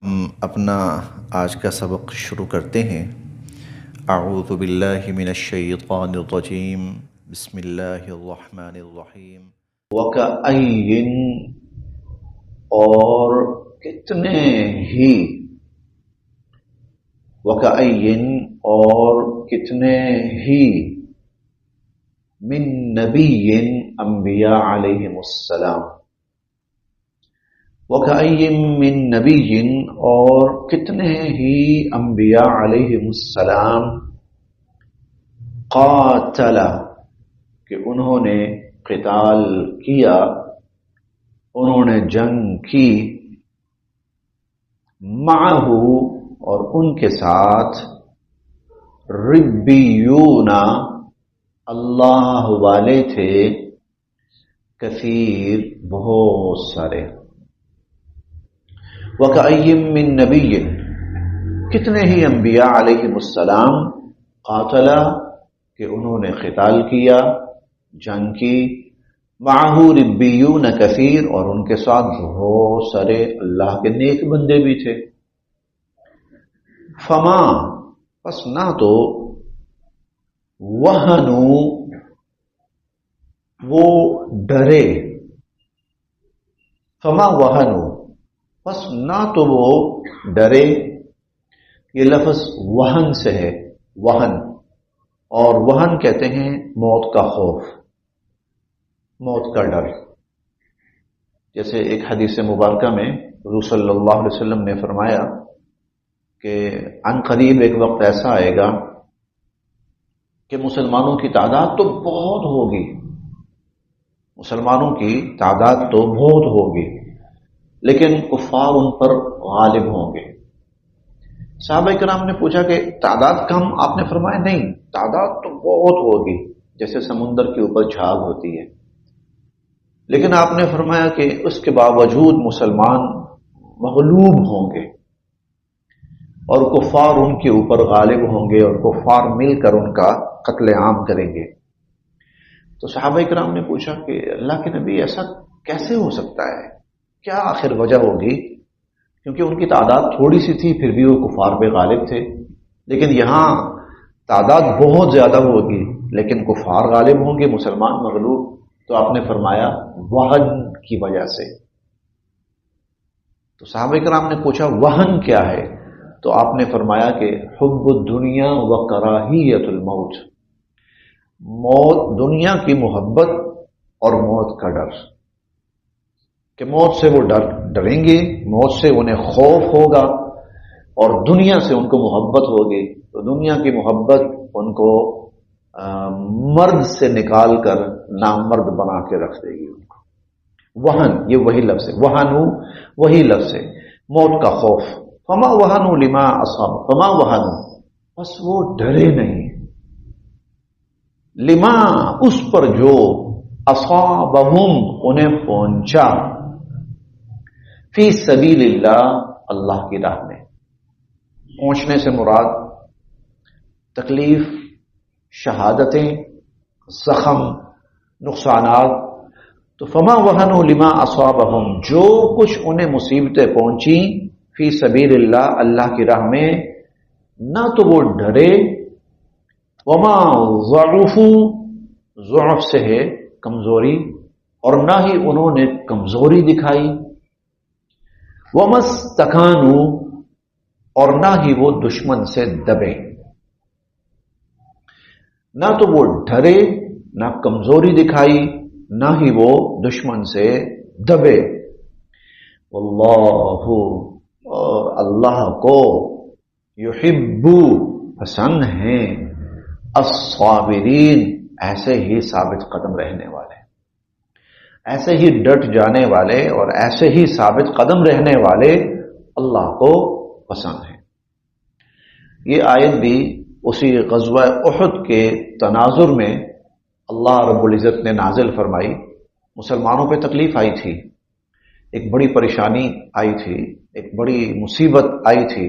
ہم اپنا آج کا سبق شروع کرتے ہیں۔ اعوذ باللہ من الشیطان الرجیم، بسم اللہ الرحمن الرحیم۔ وَكَأَيٍّ، اور کتنے ہی، وَكَأَيٍّ اور کتنے ہی، من نبی، انبیاء علیہم السلام، وَكَأَيٍّ مِّن نَبِيٍّ اور کتنے ہی انبیاء علیہم السلام، قاتل کہ انہوں نے قتال کیا، انہوں نے جنگ کی، معہ اور ان کے ساتھ، ربیون اللہ والے تھے، کثیر بہت سارے، وَكَأَيٍّ مِّن نَبِيٍّ کتنے ہی انبیاء علیہم السلام، قاتل کہ انہوں نے قتال کیا، جنگ کی، معہ ربیون کثیر اور ان کے ساتھ بہت سارے اللہ کے نیک بندے بھی تھے، فما پس نہ تو، وہنوا وہ ڈرے، فما وہنوا پس نہ تو وہ ڈرے، یہ لفظ وہن سے ہے، وہن، اور وہن کہتے ہیں موت کا خوف، موت کا ڈر۔ جیسے ایک حدیث مبارکہ میں حضور صلی اللہ علیہ وسلم نے فرمایا کہ عن قریب ایک وقت ایسا آئے گا کہ مسلمانوں کی تعداد تو بہت ہوگی، مسلمانوں کی تعداد تو بہت ہوگی، لیکن کفار ان پر غالب ہوں گے۔ صحابہ کرام نے پوچھا کہ تعداد کم؟ آپ نے فرمایا نہیں، تعداد تو بہت ہوگی، جیسے سمندر کے اوپر جھاگ ہوتی ہے، لیکن آپ نے فرمایا کہ اس کے باوجود مسلمان مغلوب ہوں گے اور کفار ان کے اوپر غالب ہوں گے، اور کفار مل کر ان کا قتل عام کریں گے۔ تو صحابہ کرام نے پوچھا کہ اللہ کے نبی ایسا کیسے ہو سکتا ہے؟ کیا آخر وجہ ہوگی؟ کیونکہ ان کی تعداد تھوڑی سی تھی، پھر بھی وہ کفار پہ غالب تھے، لیکن یہاں تعداد بہت زیادہ ہوگی لیکن کفار غالب ہوں گے، مسلمان مغلوب۔ تو آپ نے فرمایا وہن کی وجہ سے۔ تو صحابہ کرام نے پوچھا وہن کیا ہے؟ تو آپ نے فرمایا کہ حب الدنیا و کراہیت الموت، موت، دنیا کی محبت اور موت کا ڈر، کہ موت سے وہ ڈریں گے، موت سے انہیں خوف ہوگا، اور دنیا سے ان کو محبت ہوگی، تو دنیا کی محبت ان کو مرد سے نکال کر نامرد بنا کے رکھ دے گی ان کو۔ وہن، یہ وہی لفظ ہے، وہنو وہی لفظ ہے، موت کا خوف۔ فما وہنو لما اصاب، فما وہنو بس وہ ڈرے نہیں، لما اس پر جو، اصابہم انہیں پہنچا، فی سبیل اللہ اللہ کی راہ میں۔ پہنچنے سے مراد تکلیف، شہادتیں، زخم، نقصانات۔ تو فما وہنوا لما اصابہم جو کچھ انہیں مصیبتیں پہنچی، فی سبیل اللہ اللہ کی راہ میں، نہ تو وہ ڈرے، وما ضعفوا ضعف سے ہے کمزوری، اور نہ ہی انہوں نے کمزوری دکھائی، وما استکانوا اور نہ ہی وہ دشمن سے دبے، نہ تو وہ ڈرے، نہ کمزوری دکھائی، نہ ہی وہ دشمن سے دبے۔ واللہ اور اللہ کو، یحب پسند ہیں، الصابرین ایسے ہی ثابت قدم رہنے والے، ایسے ہی ڈٹ جانے والے اور ایسے ہی ثابت قدم رہنے والے اللہ کو پسند ہیں۔ یہ آیت بھی اسی غزوہ احد کے تناظر میں اللہ رب العزت نے نازل فرمائی۔ مسلمانوں پہ تکلیف آئی تھی، ایک بڑی پریشانی آئی تھی، ایک بڑی مصیبت آئی تھی،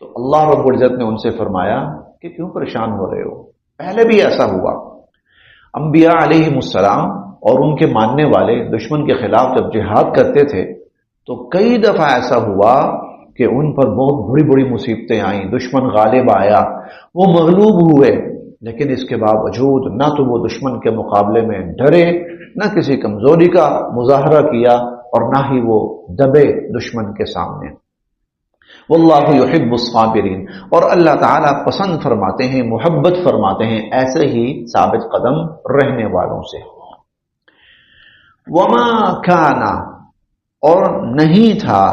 تو اللہ رب العزت نے ان سے فرمایا کہ کیوں پریشان ہو رہے ہو؟ پہلے بھی ایسا ہوا، انبیاء علیہم السلام اور ان کے ماننے والے دشمن کے خلاف جب جہاد کرتے تھے تو کئی دفعہ ایسا ہوا کہ ان پر بہت بڑی بڑی مصیبتیں آئیں، دشمن غالب آیا، وہ مغلوب ہوئے، لیکن اس کے باوجود نہ تو وہ دشمن کے مقابلے میں ڈرے، نہ کسی کمزوری کا مظاہرہ کیا، اور نہ ہی وہ دبے دشمن کے سامنے۔ واللہ یحب الصابرین، اور اللہ تعالیٰ پسند فرماتے ہیں، محبت فرماتے ہیں ایسے ہی ثابت قدم رہنے والوں سے۔ وما کان، اور نہیں تھا،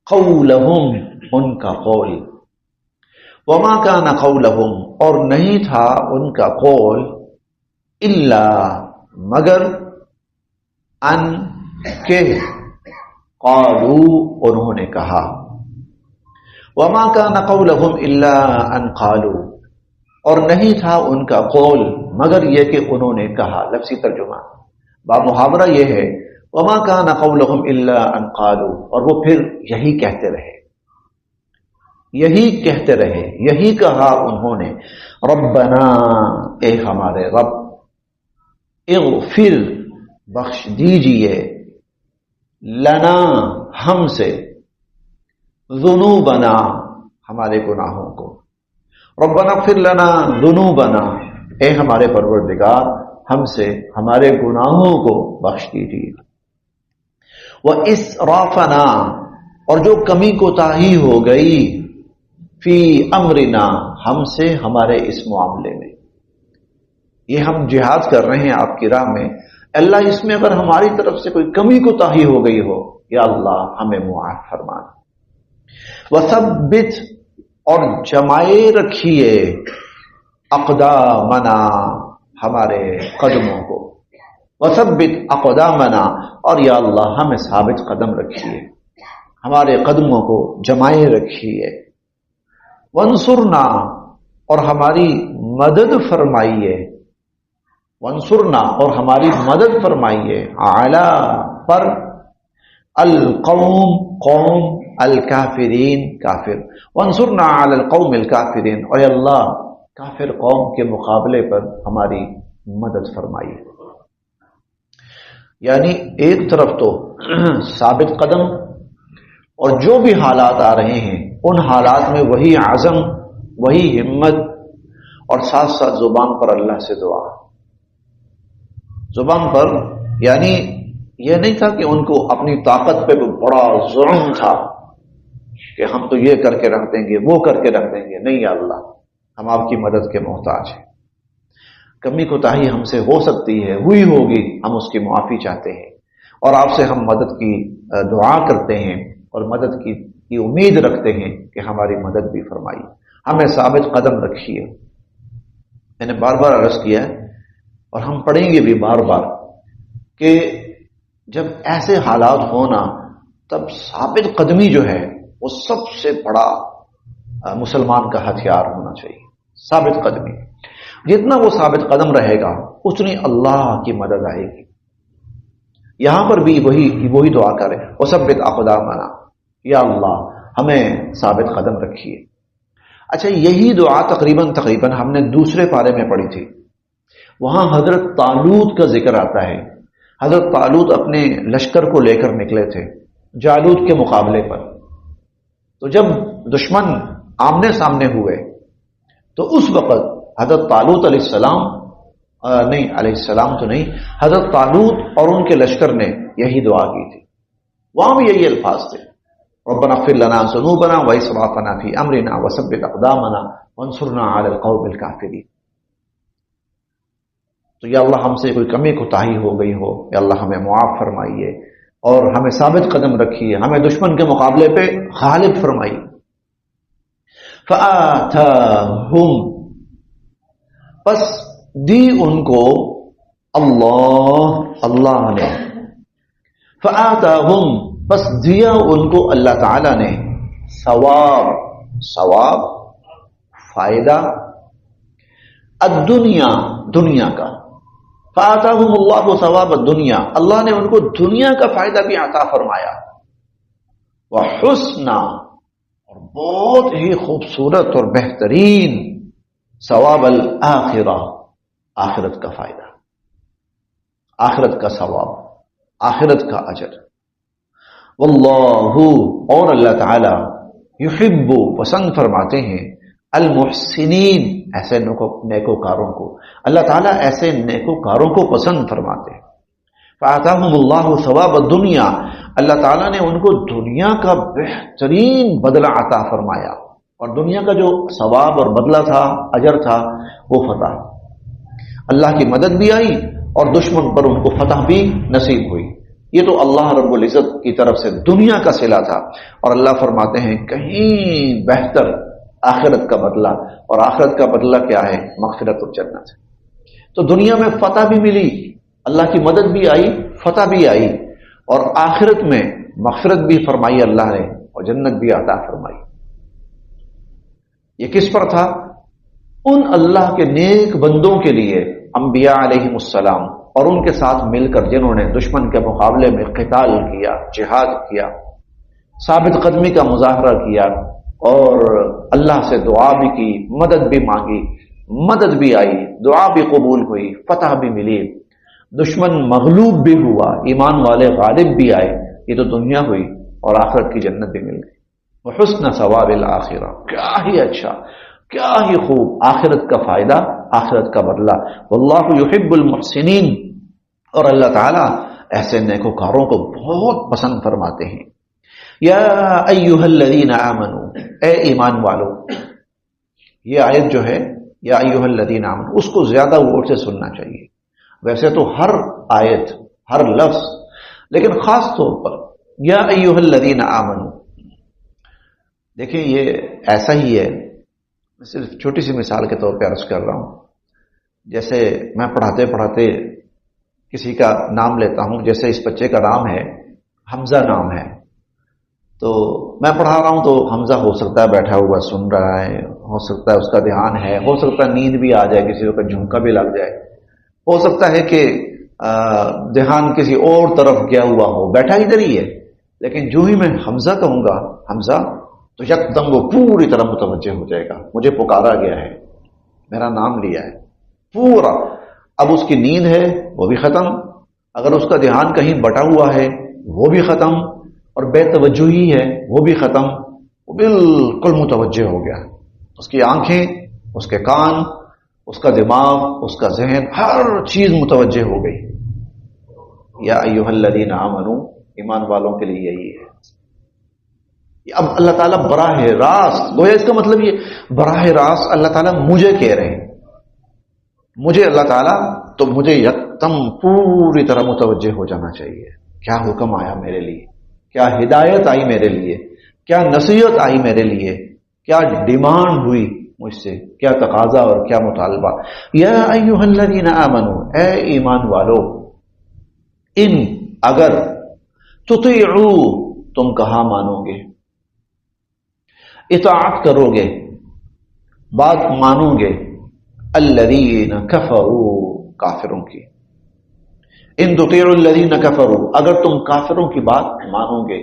قولہم، ان کا قول، وما کان قولہم، اور نہیں تھا ان کا قول، الا، مگر، ان، کہ، قالوا، انہوں نے کہا، وما کان قولہم الا ان قالوا، اور نہیں تھا ان کا قول مگر یہ کہ انہوں نے کہا۔ لفظی ترجمہ محاورہ یہ ہے، وما کان قولہم الا ان قالوا، اور وہ پھر یہی کہتے رہے، یہی کہتے رہے، یہی کہا انہوں نے، ربنا، اے ہمارے رب، اغفر، بخش دیجئے، لنا، ہم سے، ذنوبنا، ہمارے گناہوں کو، ربنا اغفر لنا ذنوبنا، اے ہمارے پروردگار، ہم سے ہمارے گناہوں کو بخش دیجیے، واسرافنا، اور جو کمی کوتاہی ہو گئی، فی امرنا، ہم سے ہمارے اس معاملے میں، یہ ہم جہاد کر رہے ہیں آپ کی راہ میں، اللہ اس میں اگر ہماری طرف سے کوئی کمی کوتاہی ہو گئی ہو، یا اللہ ہمیں معاف فرما۔ وثبت، اور جمائے رکھیے، اقدامنا، ہمارے قدموں کو، وثبت اقدامنا، اور یا اللہ ہمیں ثابت قدم رکھیے، ہمارے قدموں کو جمائے رکھیے، وانصرنا، اور ہماری مدد فرمائیے، وانصرنا، اور ہماری مدد فرمائیے، اعلی، پر، القوم، قوم، الکافرین، کافر، وانصرنا علی القوم الکافرین، اور اللہ کافر قوم کے مقابلے پر ہماری مدد فرمائیے۔ یعنی ایک طرف تو ثابت قدم، اور جو بھی حالات آ رہے ہیں ان حالات میں وہی عزم، وہی ہمت، اور ساتھ ساتھ زبان پر اللہ سے دعا، زبان پر، یعنی یہ نہیں تھا کہ ان کو اپنی طاقت پہ کوئی بڑا ظلم تھا کہ ہم تو یہ کر کے رکھ دیں گے، وہ کر کے رکھ دیں گے، نہیں یا اللہ ہم آپ کی مدد کے محتاج ہیں، کمی کوتاہی ہم سے ہو سکتی ہے، ہوئی ہوگی، ہم اس کی معافی چاہتے ہیں، اور آپ سے ہم مدد کی دعا کرتے ہیں، اور مدد کی امید رکھتے ہیں کہ ہماری مدد بھی فرمائی، ہمیں ثابت قدم رکھیے۔ میں نے بار بار عرض کیا ہے، اور ہم پڑھیں گے بھی بار بار، کہ جب ایسے حالات ہونا تب ثابت قدمی جو ہے وہ سب سے بڑا مسلمان کا ہتھیار ہونا چاہیے، ثابت قدمی، جتنا وہ ثابت قدم رہے گا اتنی اللہ کی مدد آئے گی۔ یہاں پر بھی وہی دعا کرے، وثبت اقدامنا، یا اللہ ہمیں ثابت قدم رکھیے۔ اچھا، یہی دعا تقریباً ہم نے دوسرے پارے میں پڑھی تھی، وہاں حضرت طالوت کا ذکر آتا ہے۔ حضرت طالوت اپنے لشکر کو لے کر نکلے تھے جالوت کے مقابلے پر، تو جب دشمن آمنے سامنے ہوئے تو اس وقت حضرت طالوت علیہ السلام حضرت طالوت اور ان کے لشکر نے یہی دعا کی تھی، وہاں بھی یہی الفاظ تھے، ربنا اغفر لنا ذنوبنا واسرافنا فی امرنا وثبت اقدامنا وانصرنا علی القوم الکافرین۔ تو یا اللہ ہم سے کوئی کمی کوتاہی ہو گئی ہو، یا اللہ ہمیں معاف فرمائیے، اور ہمیں ثابت قدم رکھیے، ہمیں دشمن کے مقابلے پہ غالب فرمائیے۔ فآتاہم، پس دی ان کو اللہ نے، فآتاہم، پس دیا ان کو اللہ تعالی نے، ثواب، فائدہ، الدنیا، دنیا کا، فآتاہم اللہ ثواب الدنیا، اللہ نے ان کو دنیا کا فائدہ بھی عطا فرمایا، وحسن، اور بہت ہی خوبصورت اور بہترین، ثواب الآخرہ، آخرت کا فائدہ، آخرت کا ثواب، آخرت کا اجر۔ واللہ، اور اللہ تعالی، یحب، پسند فرماتے ہیں، المحسنین، ایسے نیکوکاروں کو، اللہ تعالیٰ ایسے نیکوکاروں کو پسند فرماتے ہیں۔ فآتاہم اللہ ثواب الدنیا، اللہ تعالیٰ نے ان کو دنیا کا بہترین بدلہ عطا فرمایا، اور دنیا کا جو ثواب اور بدلہ تھا، اجر تھا، وہ فتح، اللہ کی مدد بھی آئی اور دشمن پر ان کو فتح بھی نصیب ہوئی۔ یہ تو اللہ رب العزت کی طرف سے دنیا کا صلہ تھا، اور اللہ فرماتے ہیں کہیں بہتر آخرت کا بدلہ، اور آخرت کا بدلہ کیا ہے؟ مغفرت اور جنت۔ تو دنیا میں فتح بھی ملی، اللہ کی مدد بھی آئی، فتح بھی آئی، اور آخرت میں مغفرت بھی فرمائی اللہ نے، اور جنت بھی عطا فرمائی۔ یہ کس پر تھا؟ ان اللہ کے نیک بندوں کے لیے، انبیاء علیہم السلام، اور ان کے ساتھ مل کر جنہوں نے دشمن کے مقابلے میں قتال کیا، جہاد کیا، ثابت قدمی کا مظاہرہ کیا، اور اللہ سے دعا بھی کی، مدد بھی مانگی، مدد بھی آئی، دعا بھی قبول ہوئی، فتح بھی ملی، دشمن مغلوب بھی ہوا، ایمان والے غالب بھی آئے۔ یہ تو دنیا ہوئی، اور آخرت کی جنت بھی مل گئی۔ وحسن ثواب الآخرہ، کیا ہی اچھا، کیا ہی خوب آخرت کا فائدہ، آخرت کا بدلہ۔ واللہ یحب المحسنین، اور اللہ تعالیٰ ایسے نیکوکاروں کو بہت پسند فرماتے ہیں۔ یا ایھا الذین آمنوا، اے ایمان والو، یہ آیت جو ہے یا ایھا الذین آمنوا، اس کو زیادہ غور سے سننا چاہیے۔ ویسے تو ہر آیت، ہر لفظ، لیکن خاص طور پر یا ایھا الذین آمنوا، دیکھیں یہ ایسا ہی ہے، صرف چھوٹی سی مثال کے طور پہ عرض کر رہا ہوں۔ جیسے میں پڑھاتے پڑھاتے کسی کا نام لیتا ہوں، جیسے اس بچے کا نام ہے حمزہ، نام ہے، تو میں پڑھا رہا ہوں تو حمزہ ہو سکتا ہے بیٹھا ہوا سن رہا ہے، ہو سکتا ہے اس کا دھیان ہے، ہو سکتا ہے نیند بھی آ جائے، کسی کو جھمکا بھی لگ جائے، ہو سکتا ہے کہ دھیان کسی اور طرف گیا ہوا ہو، بیٹھا ادھر ہی ہے، لیکن جو ہی میں حمزہ کہوں گا، حمزہ، تو یکدم وہ پوری طرح متوجہ ہو جائے گا، مجھے پکارا گیا ہے، میرا نام لیا ہے پورا۔ اب اس کی نیند ہے وہ بھی ختم، اگر اس کا دھیان کہیں بٹا ہوا ہے وہ بھی ختم، اور بے توجہی ہے وہ بھی ختم، وہ بالکل متوجہ ہو گیا، اس کی آنکھیں، اس کے کان، اس کا دماغ، اس کا ذہن، ہر چیز متوجہ ہو گئی۔ یا ایھا الذین آمنوا، ایمان والوں کے لیے یہی ہے۔ اب اللہ تعالیٰ براہ راست، گویا اس کا مطلب یہ براہ راست اللہ تعالیٰ مجھے کہہ رہے ہیں، مجھے اللہ تعالیٰ، تو مجھے یکدم پوری طرح متوجہ ہو جانا چاہیے، کیا حکم آیا میرے لیے، کیا ہدایت آئی میرے لیے، کیا نصیحت آئی میرے لیے، کیا ڈیمانڈ ہوئی مجھ سے، کیا تقاضا اور کیا مطالبہ۔ یا ایھا الذین آمنوا، اے ایمان والو، ان، اگر، تطیعوا، تم کہاں مانو گے، اطاعت کرو گے، بات مانو گے، الذین کفروا، کافروں کی، ان تطیعوا الذین کفروا، اگر تم کافروں کی بات مانو گے،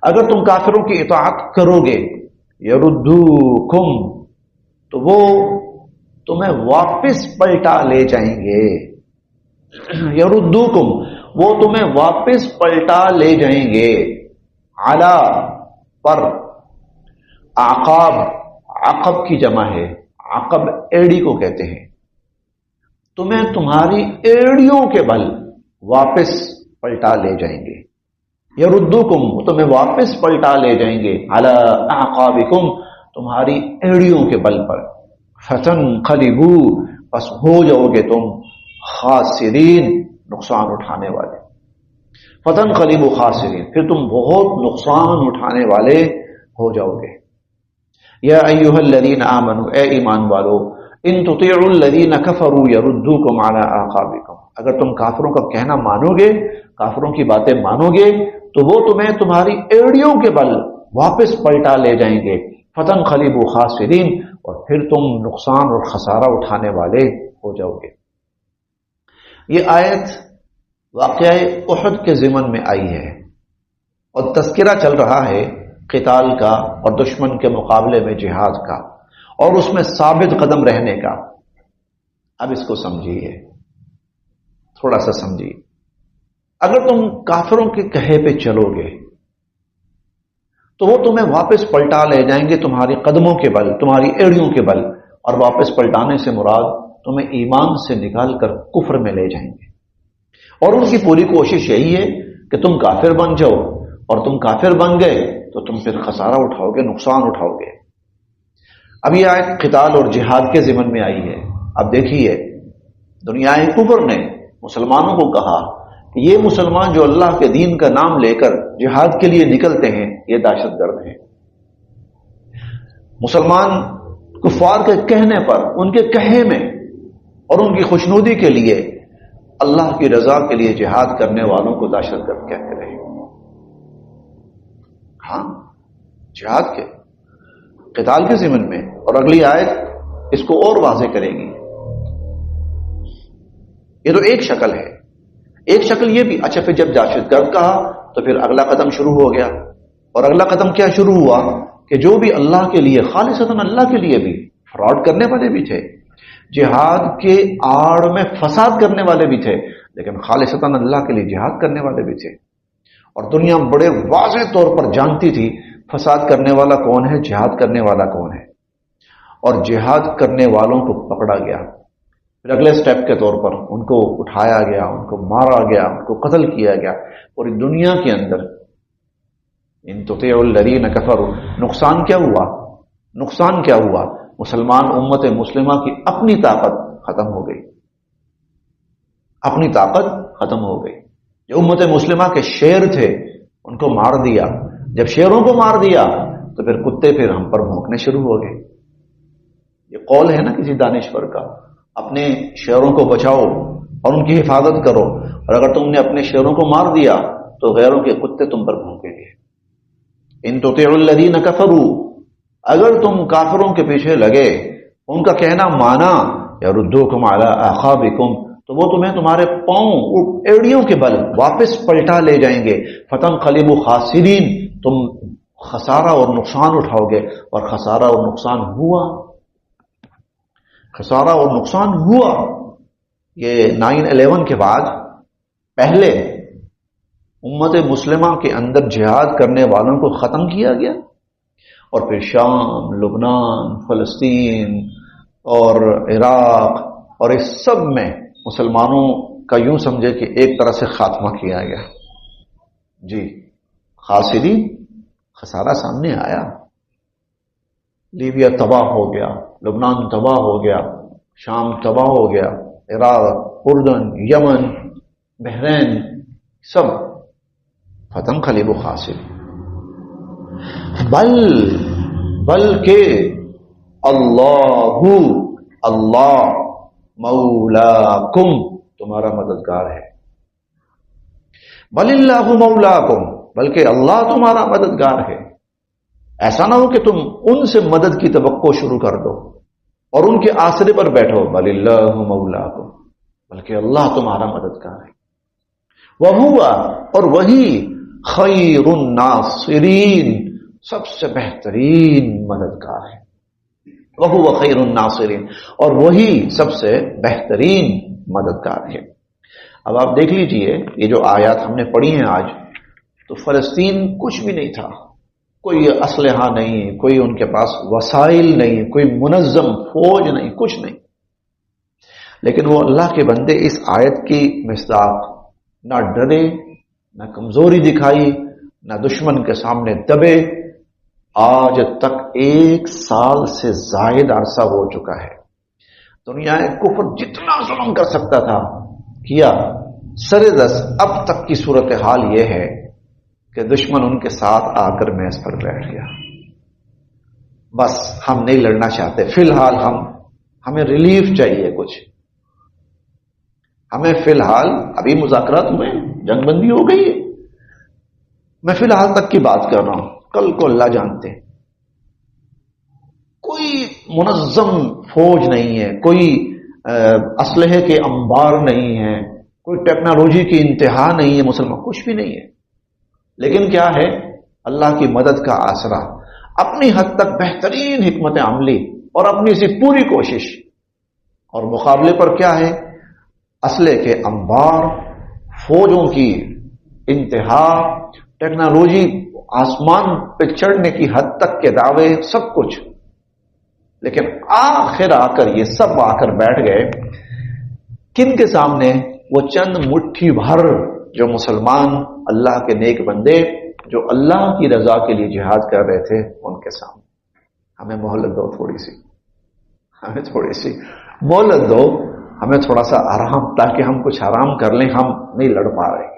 اگر تم کافروں کی اطاعت کرو گے، یردوکم، تو وہ تمہیں واپس پلٹا لے جائیں گے، یردوکم، وہ تمہیں واپس پلٹا لے جائیں گے، علی، پر، عقاب، عقب کی جمع ہے، عقب ایڑی کو کہتے ہیں، تمہیں تمہاری ایڑیوں کے بل واپس پلٹا لے جائیں گے، یردوکم، تمہیں واپس پلٹا لے جائیں گے، علی اعقابکم، تمہاری ایڑیوں کے بل پر، فتنقلبوا، پس ہو جاؤ گے تم خاسرین، نقصان اٹھانے والے، فتنقلبوا خاسرین، پھر تم بہت نقصان اٹھانے والے ہو جاؤ گے۔ یا ایھا الذین آمنوا، اے ایمان والو، ان تطیعوا الذین کفروا یردوکم علی اعقابکم، اگر تم کافروں کا کہنا مانو گے، کافروں کی باتیں مانو گے، تو وہ تمہیں تمہاری ایڑیوں کے بل واپس پلٹا لے جائیں گے، فتنقلبوا خاسرین، اور پھر تم نقصان اور خسارہ اٹھانے والے ہو جاؤ گے۔ یہ آیت واقعہ احد کے ضمن میں آئی ہے، اور تذکرہ چل رہا ہے قتال کا اور دشمن کے مقابلے میں جہاد کا، اور اس میں ثابت قدم رہنے کا۔ اب اس کو سمجھیے، تھوڑا سا سمجھیے، اگر تم کافروں کے کہے پہ چلو گے، تو وہ تمہیں واپس پلٹا لے جائیں گے تمہاری قدموں کے بل، تمہاری ایڑیوں کے بل، اور واپس پلٹانے سے مراد تمہیں ایمان سے نکال کر کفر میں لے جائیں گے۔ اور ان کی پوری کوشش یہی ہے کہ تم کافر بن جاؤ، اور تم کافر بن گئے تو تم پھر خسارہ اٹھاؤ گے، نقصان اٹھاؤ گے۔ اب یہ آیت قتال اور جہاد کے ضمن میں آئی ہے۔ اب دیکھیے، دنیا کفر نے مسلمانوں کو کہا کہ یہ مسلمان جو اللہ کے دین کا نام لے کر جہاد کے لیے نکلتے ہیں یہ دہشت گرد ہیں۔ مسلمان کفار کے کہنے پر، ان کے کہے میں اور ان کی خوشنودی کے لیے اللہ کی رضا کے لیے جہاد کرنے والوں کو دہشت گرد کہتے رہے۔ ہاں، جہاد کے قتال کے ضمن میں، اور اگلی آیت اس کو اور واضح کرے گی۔ یہ تو ایک شکل ہے۔ ایک شکل یہ بھی، اچھا پھر جب دہشت گرد کہا تو پھر اگلا قدم شروع ہو گیا، اور اگلا قدم کیا شروع ہوا کہ جو بھی اللہ کے لیے، خالصتاً اللہ کے لیے بھی فراڈ کرنے والے بھی تھے، جہاد کے آڑ میں فساد کرنے والے بھی تھے، لیکن خالصتاً اللہ کے لیے جہاد کرنے والے بھی تھے، اور دنیا بڑے واضح طور پر جانتی تھی فساد کرنے والا کون ہے، جہاد کرنے والا کون ہے، اور جہاد کرنے والوں کو پکڑا گیا۔ پھر اگلے سٹیپ کے طور پر ان کو اٹھایا گیا، ان کو مارا گیا، ان کو قتل کیا گیا پوری دنیا کے اندر۔ ان تطیعوا الذین کفروا، نقصان کیا ہوا؟ نقصان کیا ہوا؟ مسلمان امت مسلمہ کی اپنی طاقت ختم ہو گئی، اپنی طاقت ختم ہو گئی۔ جو امت مسلمہ کے شیر تھے ان کو مار دیا، جب شیروں کو مار دیا تو پھر کتے پھر ہم پر بھونکنے شروع ہو گئے۔ یہ قول ہے نا کسی دانشور کا، اپنے شیروں کو بچاؤ اور ان کی حفاظت کرو، اور اگر تم نے اپنے شیروں کو مار دیا تو غیروں کے کتے تم پر بھونکیں گے۔ ان تطیعوا الذین کفروا، اگر تم کافروں کے پیچھے لگے، ان کا کہنا مانا، یردوکم علی اعقابکم، تو وہ تمہیں تمہارے پاؤں، ایڑیوں کے بل واپس پلٹا لے جائیں گے، فتنقلبوا خاسرین، تم خسارہ اور نقصان اٹھاؤ گے، اور خسارہ اور نقصان ہوا، خسارہ اور نقصان ہوا۔ یہ 9/11 کے بعد پہلے امت مسلمہ کے اندر جہاد کرنے والوں کو ختم کیا گیا، اور پھر شام، لبنان، فلسطین اور عراق اور اس سب میں مسلمانوں کا یوں سمجھے کہ ایک طرح سے خاتمہ کیا گیا۔ جی، خاسرین، خسارہ سامنے آیا۔ لیبیا تباہ ہو گیا، لبنان تباہ ہو گیا، شام تباہ ہو گیا، عراق، اردن، یمن، بحرین، سب فتنقلبوا خاسرین۔ بلکہ اللہ مولاکم، تمہارا مددگار ہے۔ بل اللہ مولاکم، بلکہ اللہ تمہارا مددگار ہے۔ ایسا نہ ہو کہ تم ان سے مدد کی توقع شروع کر دو اور ان کے آسرے پر بیٹھو۔ بل اللہ مولاکم، بلکہ اللہ تمہارا مددگار ہے۔ وہو، اور وہی خیر الناصرین، سب سے بہترین مددگار ہے۔ وہو خیر الناصرین، اور وہی سب سے بہترین مددگار ہے۔ اب آپ دیکھ لیجئے، یہ جو آیات ہم نے پڑھی ہیں آج، تو فلسطین کچھ بھی نہیں تھا، کوئی اسلحہ نہیں، کوئی ان کے پاس وسائل نہیں، کوئی منظم فوج نہیں، کچھ نہیں، لیکن وہ اللہ کے بندے اس آیت کی مصداق نہ ڈرے، نہ کمزوری دکھائی، نہ دشمن کے سامنے دبے۔ آج تک 1 سال سے زائد عرصہ ہو چکا ہے، دنیا کفر جتنا ظلم کر سکتا تھا کیا، سرے دست اب تک کی صورتحال یہ ہے کہ دشمن ان کے ساتھ آ کر میز پر بیٹھ گیا۔ بس ہم نہیں لڑنا چاہتے، فی الحال ہمیں ریلیف چاہیے کچھ، ہمیں فی الحال ابھی مذاکرات ہوئے، جنگ بندی ہو گئی ہے، میں فی الحال تک کی بات کر رہا ہوں، کل کو اللہ جانتے ہیں۔ کوئی منظم فوج نہیں ہے، کوئی اسلحے کے انبار نہیں ہے، کوئی ٹیکنالوجی کی انتہا نہیں ہے، مسلمان کچھ بھی نہیں ہے، لیکن کیا ہے، اللہ کی مدد کا آسرا، اپنی حد تک بہترین حکمت عملی اور اپنی سی پوری کوشش، اور مقابلے پر کیا ہے، اسلحے کے انبار، فوجوں کی انتہا، ٹیکنالوجی آسمان پہ چڑھنے کی حد تک کے دعوے، سب کچھ، لیکن آخر آ کر یہ سب آ کر بیٹھ گئے کن کے سامنے؟ وہ چند مٹھی بھر جو مسلمان اللہ کے نیک بندے جو اللہ کی رضا کے لیے جہاد کر رہے تھے ان کے سامنے۔ ہمیں مہلت دو، تھوڑی سی ہمیں تھوڑی سی مہلت دو، ہمیں تھوڑا سا آرام، تاکہ ہم کچھ آرام کر لیں، ہم نہیں لڑ پا رہے۔